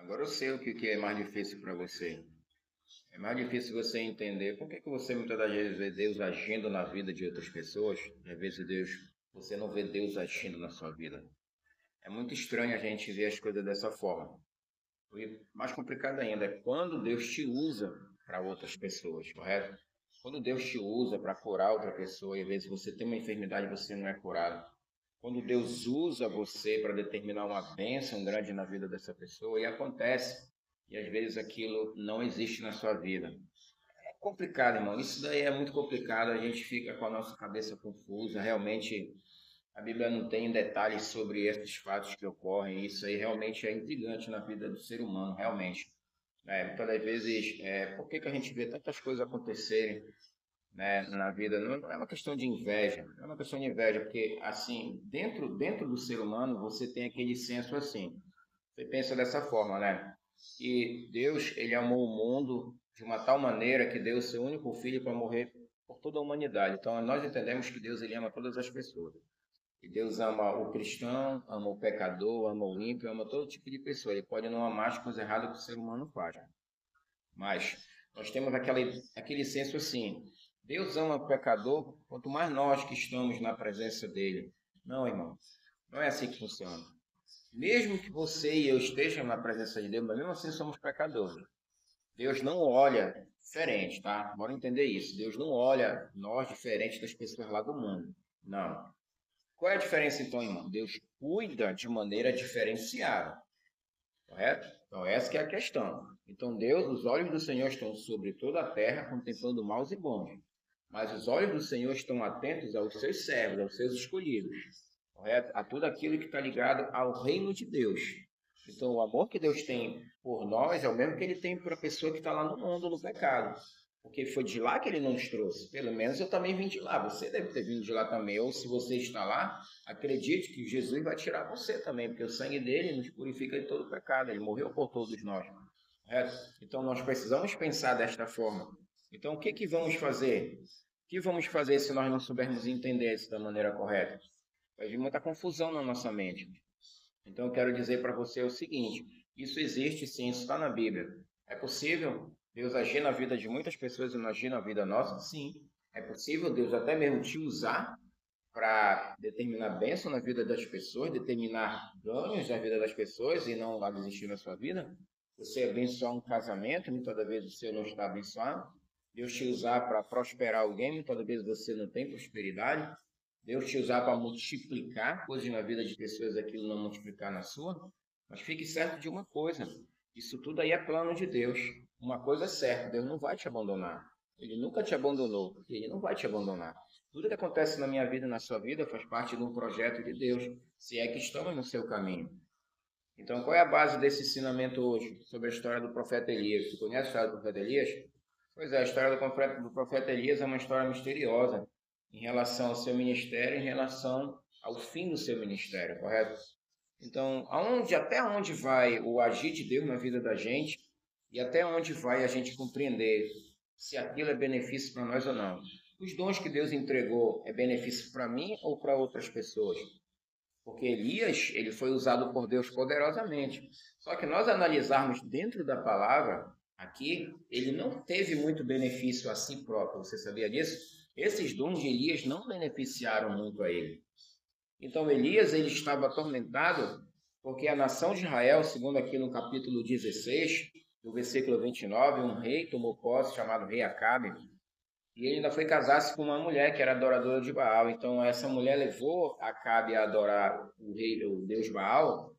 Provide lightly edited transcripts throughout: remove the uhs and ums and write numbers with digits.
Agora eu sei o que é mais difícil para você. É mais difícil você entender por que você muitas das vezes vê Deus agindo na vida de outras pessoas, e às vezes você não vê Deus agindo na sua vida. É muito estranho a gente ver as coisas dessa forma. E mais complicado ainda é quando Deus te usa para outras pessoas, correto? Quando Deus te usa para curar outra pessoa, e às vezes você tem uma enfermidade e você não é curado. Quando Deus usa você para determinar uma bênção grande na vida dessa pessoa, e acontece, e às vezes aquilo não existe na sua vida. É complicado, irmão. Isso daí é muito complicado. A gente fica com a nossa cabeça confusa. Realmente, a Bíblia não tem detalhes sobre esses fatos que ocorrem. Isso aí realmente é intrigante na vida do ser humano, realmente. Muitas das vezes, por que a gente vê tantas coisas acontecerem, né, na vida? Não é uma questão de inveja. Não é uma questão de inveja, porque, assim, dentro do ser humano, você tem aquele senso assim. Você pensa dessa forma, né? Que Deus, ele amou o mundo de uma tal maneira que deu o seu único filho para morrer por toda a humanidade. Então, nós entendemos que Deus, ele ama todas as pessoas. E Deus ama o cristão, ama o pecador, ama o ímpio, ama todo tipo de pessoa. Ele pode não amar as coisas erradas que o ser humano faz. Mas nós temos aquele senso assim, Deus ama o pecador, quanto mais nós que estamos na presença dele. Não, irmão, não é assim que funciona. Mesmo que você e eu estejam na presença de Deus, mas mesmo assim somos pecadores. Deus não olha diferente, tá? Bora entender isso. Deus não olha nós diferente das pessoas lá do mundo. Não. Qual é a diferença então, irmão? Deus cuida de maneira diferenciada, correto? Então essa que é a questão. Então Deus, os olhos do Senhor estão sobre toda a terra, contemplando maus e bons. Mas os olhos do Senhor estão atentos aos seus servos, aos seus escolhidos, correto? A tudo aquilo que está ligado ao reino de Deus. Então, o amor que Deus tem por nós é o mesmo que ele tem para a pessoa que está lá no mundo, no pecado. Porque foi de lá que ele nos trouxe. Pelo menos eu também vim de lá. Você deve ter vindo de lá também. Ou se você está lá, acredite que Jesus vai tirar você também, porque o sangue dele nos purifica de todo pecado. Ele morreu por todos nós. Correto? Então, nós precisamos pensar desta forma. Então, o que vamos fazer? O que vamos fazer se nós não soubermos entender isso da maneira correta? Vai vir muita confusão na nossa mente. Então, eu quero dizer para você o seguinte: isso existe sim, isso está na Bíblia. É possível Deus agir na vida de muitas pessoas e não agir na vida nossa? Sim. É possível Deus até mesmo te usar para determinar bênção na vida das pessoas, determinar ganhos na vida das pessoas e não lá desistir na sua vida? Você abençoar um casamento, muitas das vezes você não está abençoado. Deus te usar para prosperar alguém, muitas das vezes você não tem prosperidade. Deus te usar para multiplicar coisas na vida de pessoas, aquilo não multiplicar na sua. Mas fique certo de uma coisa, isso tudo aí é plano de Deus. Uma coisa é certa, Deus não vai te abandonar. Ele nunca te abandonou, porque ele não vai te abandonar. Tudo que acontece na minha vida e na sua vida faz parte de um projeto de Deus, se é que estamos no seu caminho. Então, qual é a base desse ensinamento hoje sobre a história do profeta Elias? Você conhece a história do profeta Elias? Pois é, a história do profeta Elias é uma história misteriosa em relação ao seu ministério, em relação ao fim do seu ministério, correto? Então, até onde vai o agir de Deus na vida da gente e até onde vai a gente compreender se aquilo é benefício para nós ou não? Os dons que Deus entregou é benefício para mim ou para outras pessoas? Porque Elias, ele foi usado por Deus poderosamente. Só que nós analisarmos dentro da palavra, aqui, ele não teve muito benefício a si próprio. Você sabia disso? Esses dons de Elias não beneficiaram muito a ele. Então Elias, ele estava atormentado porque a nação de Israel, segundo aqui no capítulo 16, do versículo 29, um rei tomou posse chamado rei Acabe, e ele ainda foi casar-se com uma mulher que era adoradora de Baal. Então essa mulher levou Acabe a adorar o Deus Baal,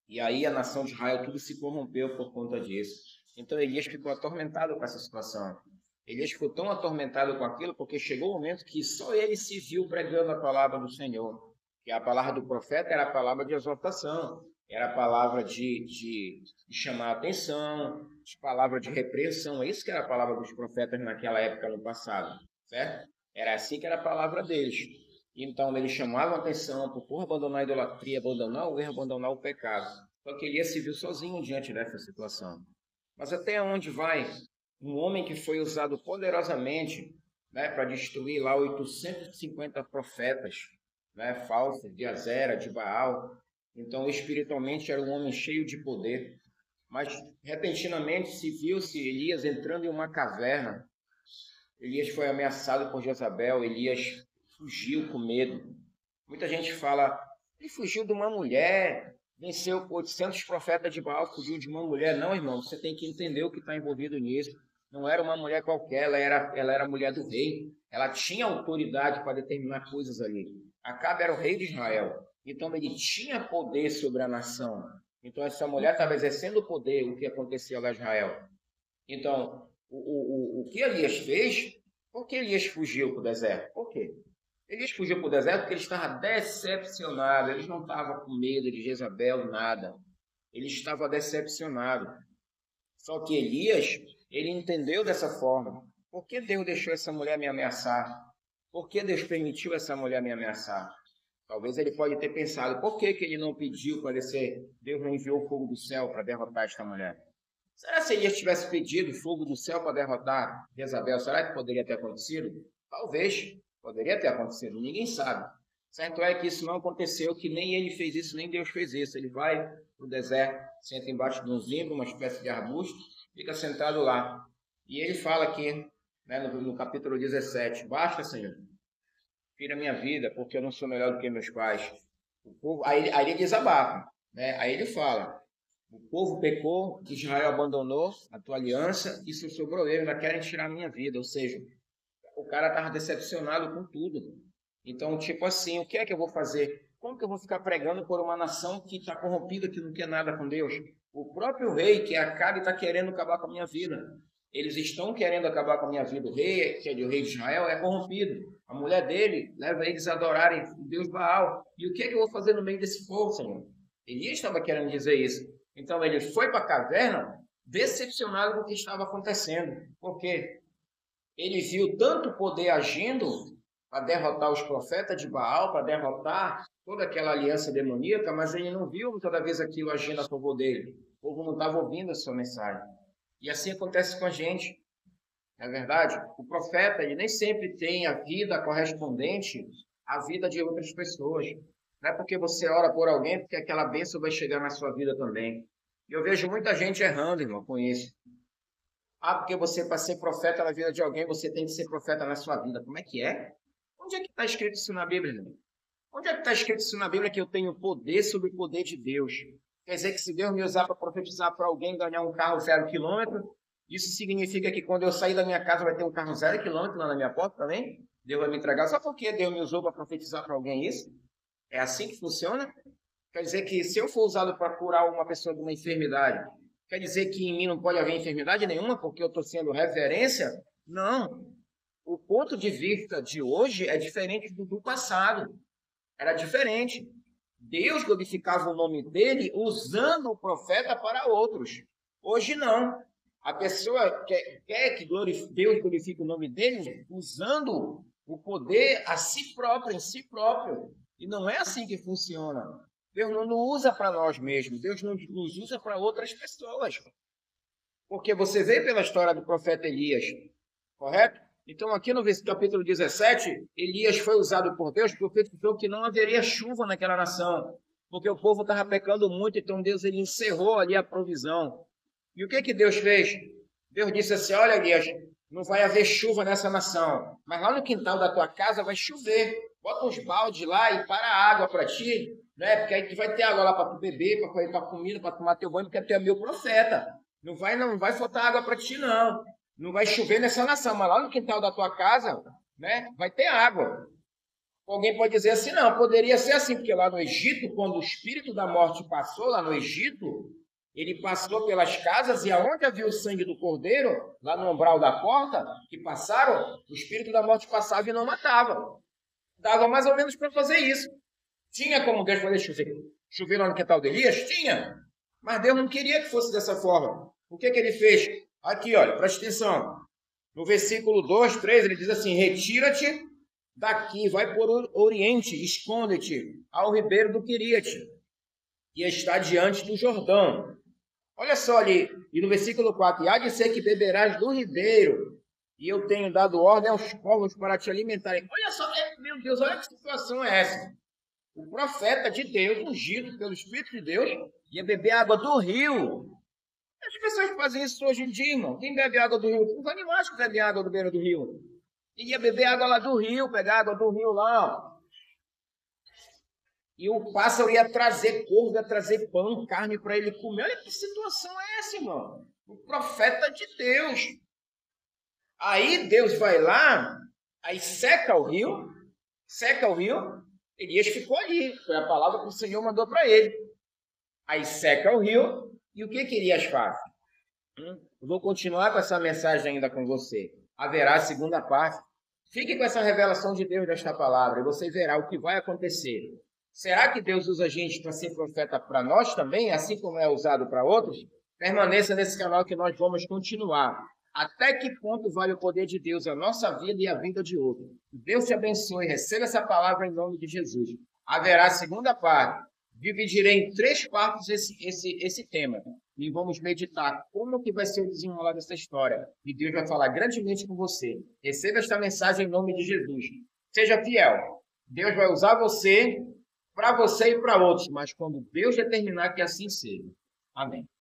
e aí a nação de Israel tudo se corrompeu por conta disso. Então Elias ficou atormentado com essa situação. Elias ficou tão atormentado com aquilo porque chegou o momento que só ele se viu pregando a palavra do Senhor. Que a palavra do profeta era a palavra de exortação, era a palavra de chamar a atenção, de palavra de repreensão. É isso que era a palavra dos profetas naquela época, no passado, certo? Era assim que era a palavra deles. Então eles chamavam a atenção para o povo abandonar a idolatria, abandonar o erro, abandonar o pecado. Só que Elias se viu sozinho diante dessa situação. Mas até onde vai um homem que foi usado poderosamente, né, para destruir lá 850 profetas, né, falsos, de Azera, de Baal? Então, espiritualmente, era um homem cheio de poder. Mas repentinamente se viu-se Elias entrando em uma caverna. Elias foi ameaçado por Jezabel, Elias fugiu com medo. Muita gente fala, ele fugiu de uma mulher, venceu 800 profetas de Baal, fugiu de uma mulher. Não, irmão, você tem que entender o que está envolvido nisso. Não era uma mulher qualquer, ela era mulher do rei. Ela tinha autoridade para determinar coisas ali. Acabe era o rei de Israel. Então ele tinha poder sobre a nação. Então essa mulher estava exercendo o poder, o que acontecia lá em Israel. Então, o que Elias fez, por que Elias fugiu para o deserto? Por quê? Elias fugiu para o deserto porque ele estava decepcionado, ele não estava com medo de Jezabel, nada. Ele estava decepcionado. Só que Elias, ele entendeu dessa forma. Por que Deus deixou essa mulher me ameaçar? Por que Deus permitiu essa mulher me ameaçar? Talvez ele pode ter pensado, por que ele não pediu para descer? Deus não enviou fogo do céu para derrotar esta mulher. Será que se Elias tivesse pedido fogo do céu para derrotar Jezabel, será que poderia ter acontecido? Talvez, poderia ter acontecido, ninguém sabe. Certo é que isso não aconteceu, que nem ele fez isso, nem Deus fez isso. Ele vai para o deserto, senta embaixo de um zimbro, uma espécie de arbusto, fica sentado lá. E ele fala aqui, né, no capítulo 17, basta, Senhor, tira minha vida, porque eu não sou melhor do que meus pais. O povo, aí ele desabafa, né? Aí ele fala, o povo pecou, Israel abandonou a tua aliança, isso sobrou eu, ainda querem tirar minha vida. Ou seja, o cara estava decepcionado com tudo. Então, tipo assim, o que é que eu vou fazer? Como que eu vou ficar pregando por uma nação que está corrompida, que não quer nada com Deus? O próprio rei, que é Acabe, está querendo acabar com a minha vida. Eles estão querendo acabar com a minha vida. O rei, que é o rei de Israel, é corrompido. A mulher dele leva eles a adorarem o Deus Baal. E o que é que eu vou fazer no meio desse povo, Senhor? Elias estava querendo dizer isso. Então ele foi para a caverna decepcionado com o que estava acontecendo. Por quê? Ele viu tanto poder agindo para derrotar os profetas de Baal, para derrotar toda aquela aliança demoníaca, mas ele não viu toda vez aquilo agindo a favor dele. O povo não estava ouvindo a sua mensagem. E assim acontece com a gente. Não é verdade? O profeta, ele nem sempre tem a vida correspondente à vida de outras pessoas. Não é porque você ora por alguém, porque aquela bênção vai chegar na sua vida também. E eu vejo muita gente errando, irmão, com isso. Ah, porque você, para ser profeta na vida de alguém, você tem que ser profeta na sua vida. Como é que é? Onde é que está escrito isso na Bíblia, irmão? Onde é que está escrito isso na Bíblia que eu tenho poder sobre o poder de Deus? Quer dizer que se Deus me usar para profetizar para alguém ganhar um carro 0 quilômetro, isso significa que quando eu sair da minha casa vai ter um carro 0 quilômetro lá na minha porta também? Deus vai me entregar. Só porque Deus me usou para profetizar para alguém isso? É assim que funciona? Quer dizer que se eu for usado para curar uma pessoa de uma enfermidade, quer dizer que em mim não pode haver enfermidade nenhuma porque eu estou sendo referência? Não. O ponto de vista de hoje é diferente do passado. Era diferente. Deus glorificava o nome dele usando o profeta para outros. Hoje não. A pessoa quer que Deus glorifique o nome dele usando o poder a si próprio, em si próprio. E não é assim que funciona. Deus não nos usa para nós mesmos. Deus não nos usa para outras pessoas. Porque você vê pela história do profeta Elias, correto? Então, aqui no capítulo 17, Elias foi usado por Deus, profetizou que não haveria chuva naquela nação, porque o povo estava pecando muito, então Deus ele encerrou ali a provisão. E o que Deus fez? Deus disse assim, olha, Elias, não vai haver chuva nessa nação, mas lá no quintal da tua casa vai chover. Bota uns baldes lá e para a água para ti, né? Porque aí tu vai ter água lá para tu beber, para comer tua comida, para tomar teu banho, porque tu é meu profeta. Não vai faltar água para ti, não. Não vai chover nessa nação, mas lá no quintal da tua casa, né, vai ter água. Alguém pode dizer assim, não, poderia ser assim, porque lá no Egito, quando o espírito da morte passou lá no Egito, ele passou pelas casas e aonde havia o sangue do cordeiro, lá no umbral da porta, que passaram, o espírito da morte passava e não matava. Dava mais ou menos para fazer isso. Tinha como Deus fazer chover? Chover lá no quintal de Elias? Tinha. Mas Deus não queria que fosse dessa forma. O que ele fez? Aqui, olha, presta atenção. No versículo 2, 3, ele diz assim, retira-te daqui, vai por oriente, esconde-te ao ribeiro do Queriate, e está diante do Jordão. Olha só ali, e no versículo 4, e há de ser que beberás do ribeiro, e eu tenho dado ordem aos corvos para te alimentarem. Olha só, meu Deus, olha que situação é essa. O profeta de Deus, ungido pelo Espírito de Deus, ia beber água do rio. pessoas que fazem isso hoje em dia, irmão. Quem bebe água do rio? Os animais que bebem água do beira do rio. E ia beber água lá do rio, pegar água do rio lá, ó. E o pássaro ia trazer corvo, ia trazer pão, carne para ele comer. Olha que situação é essa, irmão. O profeta de Deus. Aí Deus vai lá, aí seca o rio, Elias ficou ali. Foi a palavra que o Senhor mandou para ele. Aí seca o rio, e o que Elias faz? Eu vou continuar com essa mensagem ainda com você. Haverá a segunda parte. Fique com essa revelação de Deus desta palavra, e você verá o que vai acontecer. Será que Deus usa a gente para ser profeta para nós também, assim como é usado para outros? Permaneça nesse canal que nós vamos continuar. Até que ponto vale o poder de Deus a nossa vida e a vida de outro? Deus te abençoe. Receba essa palavra em nome de Jesus. Haverá a segunda parte. Dividirei em 3 partes esse tema. E vamos meditar como que vai ser o desenrolar dessa história. E Deus vai falar grandemente com você. Receba esta mensagem em nome de Jesus. Seja fiel. Deus vai usar você para você e para outros, mas quando Deus determinar que assim seja. Amém.